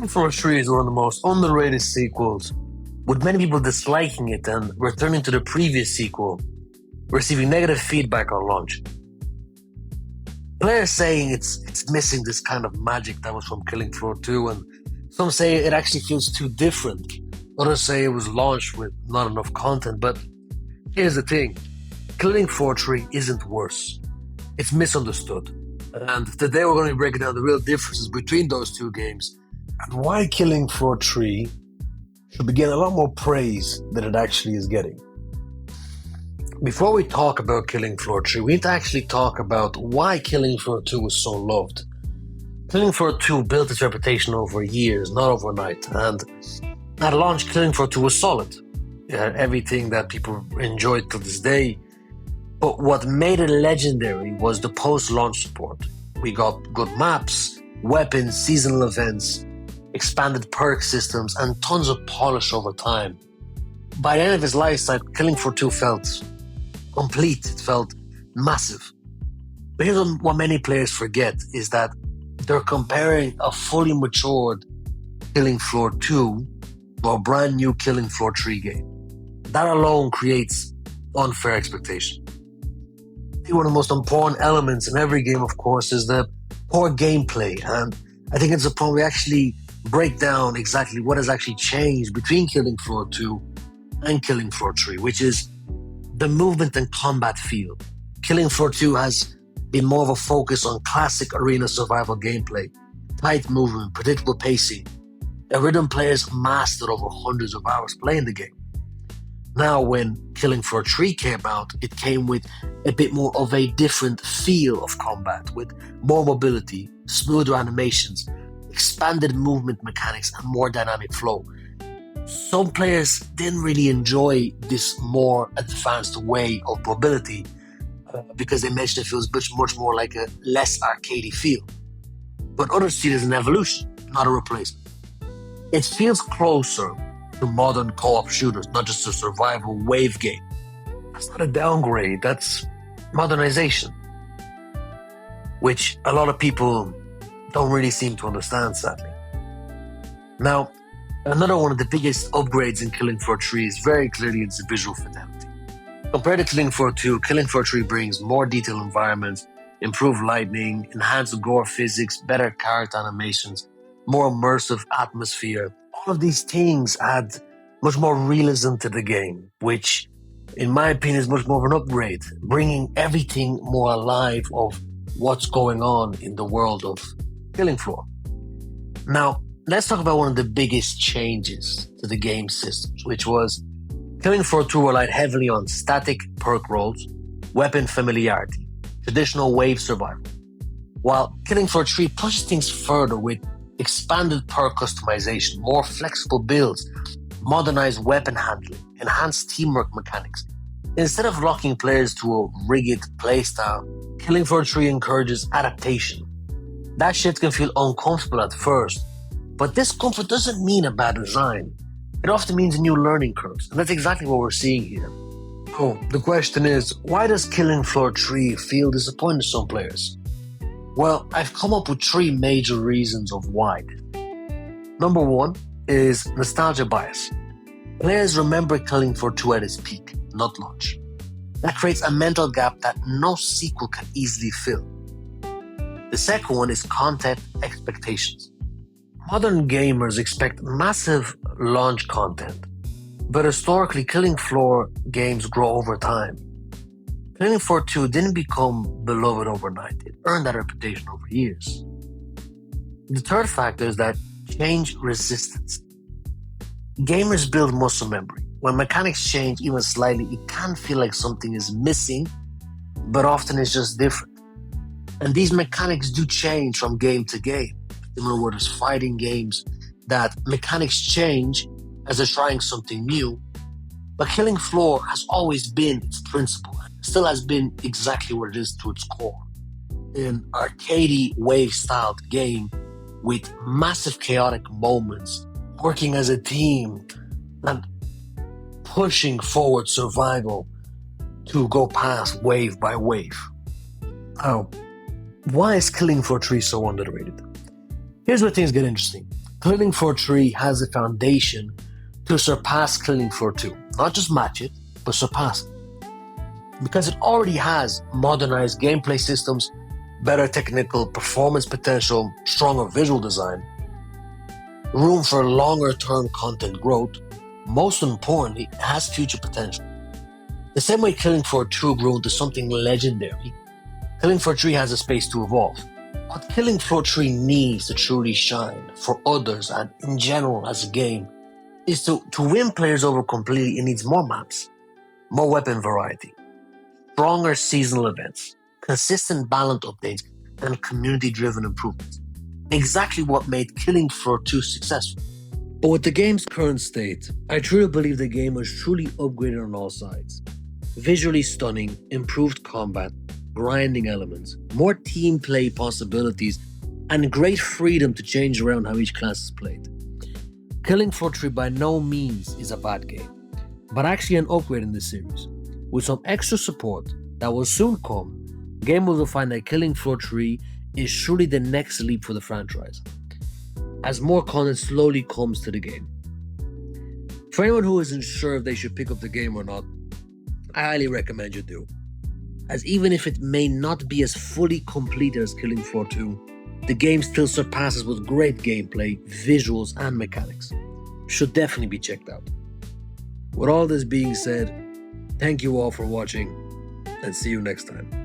Killing Floor 3 is one of the most underrated sequels, with many people disliking it and returning to the previous sequel, receiving negative feedback on launch. Players saying it's missing this kind of magic that was from Killing Floor 2, and some say it actually feels too different. Others say it was launched with not enough content, but here's the thing. Killing Floor 3 isn't worse. It's misunderstood. And today we're going to be breaking down the real differences between those two games and why Killing Floor 3 should be getting a lot more praise than it actually is getting. Before we talk about Killing Floor 3, we need to actually talk about why Killing Floor 2 was so loved. Killing Floor 2 built its reputation over years, not overnight, and at launch, Killing Floor 2 was solid. It had everything that people enjoyed to this day, but what made it legendary was the post-launch support. We got good maps, weapons, seasonal events, expanded perk systems, and tons of polish over time. By the end of its life cycle, Killing Floor 2 felt complete, it felt massive. But here's what many players forget, is that they're comparing a fully matured Killing Floor 2 to a brand new Killing Floor 3 game. That alone creates unfair expectation. One of the most important elements in every game, of course, is the poor gameplay. And I think it's a point we actually break down exactly what has actually changed between Killing Floor 2 and Killing Floor 3, which is the movement and combat feel. Killing Floor 2 has been more of a focus on classic arena survival gameplay, tight movement, predictable pacing, a rhythm players mastered over hundreds of hours playing the game. Now, when Killing Floor 3 came out, it came with a bit more of a different feel of combat, with more mobility, smoother animations, expanded movement mechanics, and more dynamic flow. Some players didn't really enjoy this more advanced way of mobility because they mentioned it feels much more like a less arcadey feel. But others see it as an evolution, not a replacement. It feels closer to modern co-op shooters, not just a survival wave game. That's not a downgrade, that's modernization, which a lot of people don't really seem to understand, sadly. Now, another one of the biggest upgrades in Killing Floor 3 is very clearly its visual fidelity. Compared to Killing Floor 2, Killing Floor 3 brings more detailed environments, improved lighting, enhanced gore physics, better character animations, more immersive atmosphere. All of these things add much more realism to the game, which, in my opinion, is much more of an upgrade, bringing everything more alive of what's going on in the world of Killing Floor. Now, let's talk about one of the biggest changes to the game systems, which was Killing Floor 2 relied heavily on static perk rolls, weapon familiarity, traditional wave survival, while Killing Floor 3 pushes things further with expanded perk customization, more flexible builds, modernized weapon handling, enhanced teamwork mechanics. Instead of locking players to a rigid playstyle, Killing Floor 3 encourages adaptation. That shift can feel uncomfortable at first, but discomfort doesn't mean a bad design. It often means new learning curves, and that's exactly what we're seeing here. So, the question is, why does Killing Floor 3 feel disappointing to some players? Well, I've come up with 3 major reasons of why. Number 1 is nostalgia bias. Players remember Killing Floor 2 at its peak, not launch. That creates a mental gap that no sequel can easily fill. The second one is content expectations. Modern gamers expect massive launch content, but historically, Killing Floor games grow over time. Killing Floor 2 didn't become beloved overnight. It earned that reputation over years. The third factor is that change resistance. Gamers build muscle memory. When mechanics change even slightly, it can feel like something is missing, but often it's just different. And these mechanics do change from game to game. Similar where there's fighting games that mechanics change as they're trying something new. But Killing Floor has always been its principle, and still has been exactly what it is to its core. An arcadey wave-styled game with massive chaotic moments, working as a team, and pushing forward survival to go past wave by wave. Now, why is Killing Floor 3 so underrated? Here's where things get interesting. Killing Floor 3 has a foundation to surpass Killing Floor 2. Not just match it, but surpass it. Because it already has modernized gameplay systems, better technical performance potential, stronger visual design, room for longer term content growth. Most importantly, it has future potential. The same way Killing Floor 2 grew into something legendary, Killing Floor 3 has a space to evolve. What Killing Floor 3 needs to truly shine for others and in general as a game is to win players over completely, it needs more maps, more weapon variety, stronger seasonal events, consistent balance updates, and community-driven improvements. Exactly what made Killing Floor 2 successful. But with the game's current state, I truly believe the game was truly upgraded on all sides. Visually stunning, improved combat, grinding elements, more team play possibilities, and great freedom to change around how each class is played. Killing Floor 3 by no means is a bad game, but actually an upgrade in this series. With some extra support that will soon come, gamers will find that Killing Floor 3 is surely the next leap for the franchise, as more content slowly comes to the game. For anyone who isn't sure if they should pick up the game or not, I highly recommend you do, as even if it may not be as fully complete as Killing Floor 2, the game still surpasses with great gameplay, visuals, and mechanics. Should definitely be checked out. With all this being said, thank you all for watching, and see you next time.